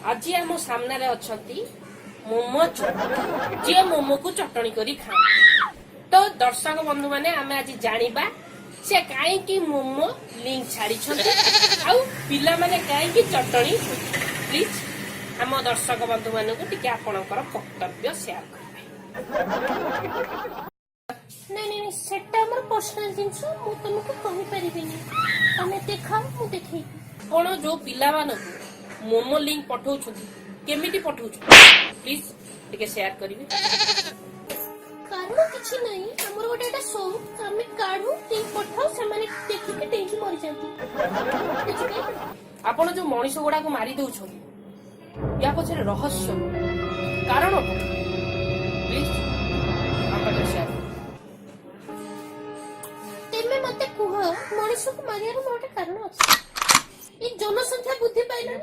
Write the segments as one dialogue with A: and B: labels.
A: आज आम सामने अच्छी मोमो जी मोमो को चटणी करी खा तो दर्शक बंधु मैंने आम आज जानिबा से कहीं मोमो लिंक छाड़ी पिला माने कहीं चटणी प्लीज आम दर्शक बंधु मान को आपणकर वक्तव्य सेयार करेंगे। नहीं सेटा हमर पर्सनल जिंस मु तुमको कहि परिबिनी तमे देखा मु देखै कोन जो पिला मानकु मोमो लिंक पठाउ छु केमिति पठाउ छु प्लीज टिके शेयर करिवे कारण किछि नहीं हमर गोटेटा शो हम काढू लिंक पठाउ से माने देखि के टेंकी मरि जानती आपण जो मनीष गोडा को मारी दउ छु या पछरे रहस्य कारण प्लीज आपन शेयर तेमे मते कुह मनीष को मारियार मोटे कारण अछि ई जनसंख्या बुद्धि पाइला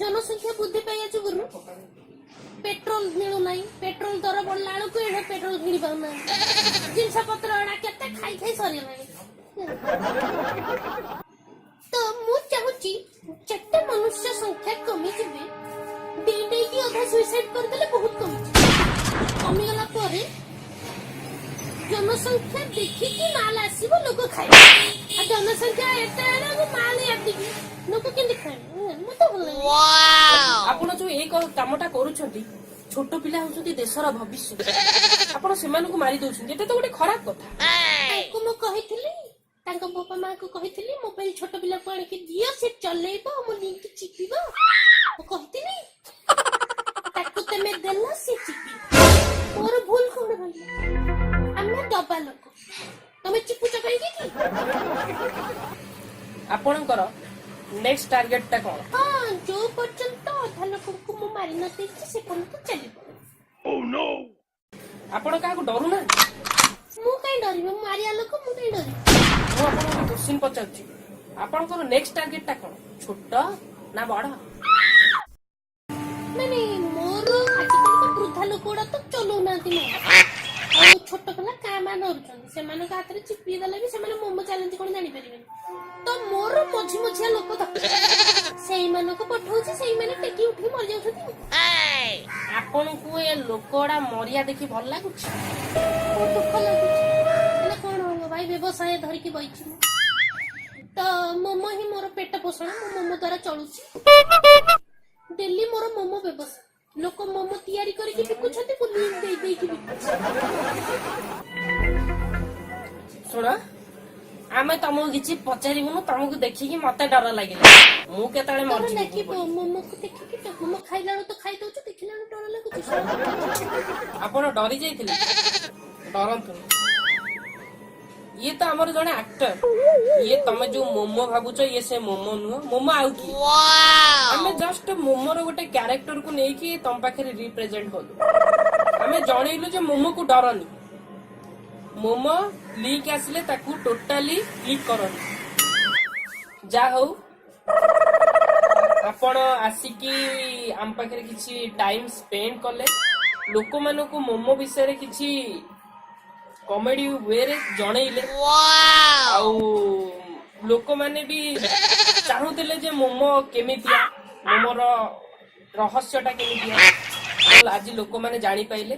A: जनसंख्या बुद्धि पाइया जुगुरु पेट्रोल मिलु नाही पेट्रोल दर बढ़ला आलो को एडा पेट्रोल किनि पाउ ना जिंसा पत्र अडा केते खाई खाई सरी नाही तो मु चाहूची चट्टे मनुष्य संख्या कमी जिबे डेडे की अधा सुसाइड कर देले बहुत कमी गला परे जनसंख्या देखी कि माल आसीबो लोक खाइ आ जनसंख्या एते रे माल याती लोक केंदी खाइ मते भल लागे वाओ आपण जो एक कामटा करूछंती छोट पिला होछंती देशर भविष्य आपण सेमान को मारी दोछंती एते तो गोटे खराब कथा को म कहिथिली तांका बापा मां को कहिथिली मोबाइल छोट पिला को आनी के दियो से चलेइबो हम लिंक चिपिबो ओ कहिथिली ताकू तमे देला से चिपी और भूल कोन भइला दबा लोक तमे चिपु चकाई की आपणकर नेक्स्ट टारगेट ता कोन हां जो पर्यंत अधा लोक को मु मारि नते से कोन तो चलिबो ओह नो आपण का को डरू ना मु काई डरिबो मारिया लोक मु काई डरि मु आपण क्वेश्चन पचाछि आपणकर नेक्स्ट टारगेट ता कोन छोट ना बड़ नहीं मोर आजकल तो वृद्धा लोकड़ा तो चलो ना छोट पिला कामा नरुछन से माने का हाथ चिपी देले भी से माने मोमो चैलेंज कोन जानि परिबे तो मोर मझी मझिया लोक त सेई माने को पठौछि सेई माने टेकी उठी मर जाउछथि आपन को ए लोकड़ा मरिया देखि भल लागुछि बहुत दुख लागुछि एला कोन हो भाई व्यवसाय धरि की बइछि तो मोमो ही मोर पेट पोषण मोमो द्वारा चलुछि दिल्ली मोर मोमो व्यवसाय लोक मोमो तैयारी करके बिकु छथि को लिंक दे दे की सुना आमे तमो किछि पचारिबुनु तमको देखि कि मते डर लागिला मु केतळे मर छी मोमो को देखि कि मोमो खाइला तो खाइ दउ छ देखिला डर लागुछि आपण डरी जाइथिले डरंतु ये तो हमर जने एक्टर ये तमे जो मोमो भाबुछ ये से मोमो नु मोमो आउ की हमें जस्ट मोमो रो गोटे कैरेक्टर को नै कि तम पाखरे रिप्रेजेंट होलु हमें जणैलु जे मोमो को डरनी मोमो लीक आसले ताकू टोटली लीक करनी जा हो आपण आसिकी आम पाखरे किछि टाइम स्पेंड करले लोक मानो को मोमो विषय रे किछि कॉमेडी वे रे जणैले आउ लोक माने भी चाहुतिले जे मोमो केमितिया मोमोर रहस्यटा केमितिया आज लोक माने जानि पाइले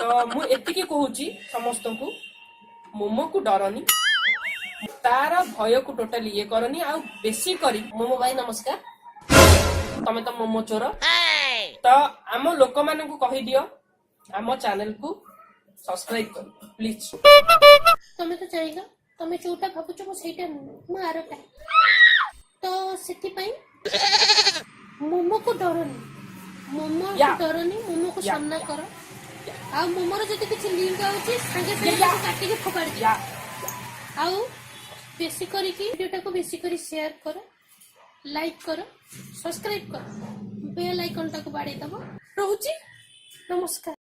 A: तो मु एतिकी कहूची समस्त को मोमो को डरनी तार भय को टोटली ये करनी आ बेसी करी मोमो भाई नमस्कार तमे तो मोमो चोर तो आम लोक मान को कहि दियो आम चैनल को सब्सक्राइब कर प्लीज तमे तो चाहिगा तमे जोटा भाबुछ मो सेटा मु आरटा तो सेति पई मोमो को डरनी मोमो को डरनी मोमो को सामना करो आ मोमोर जति किछि लिंक आउछि संगे संगे काटि के फोपाड़ दिया आ बेसी करी की वीडियो को बेसी करी शेयर करो लाइक करो सब्सक्राइब करो बेल आइकन टाको बाडे दबो रहूची नमस्कार।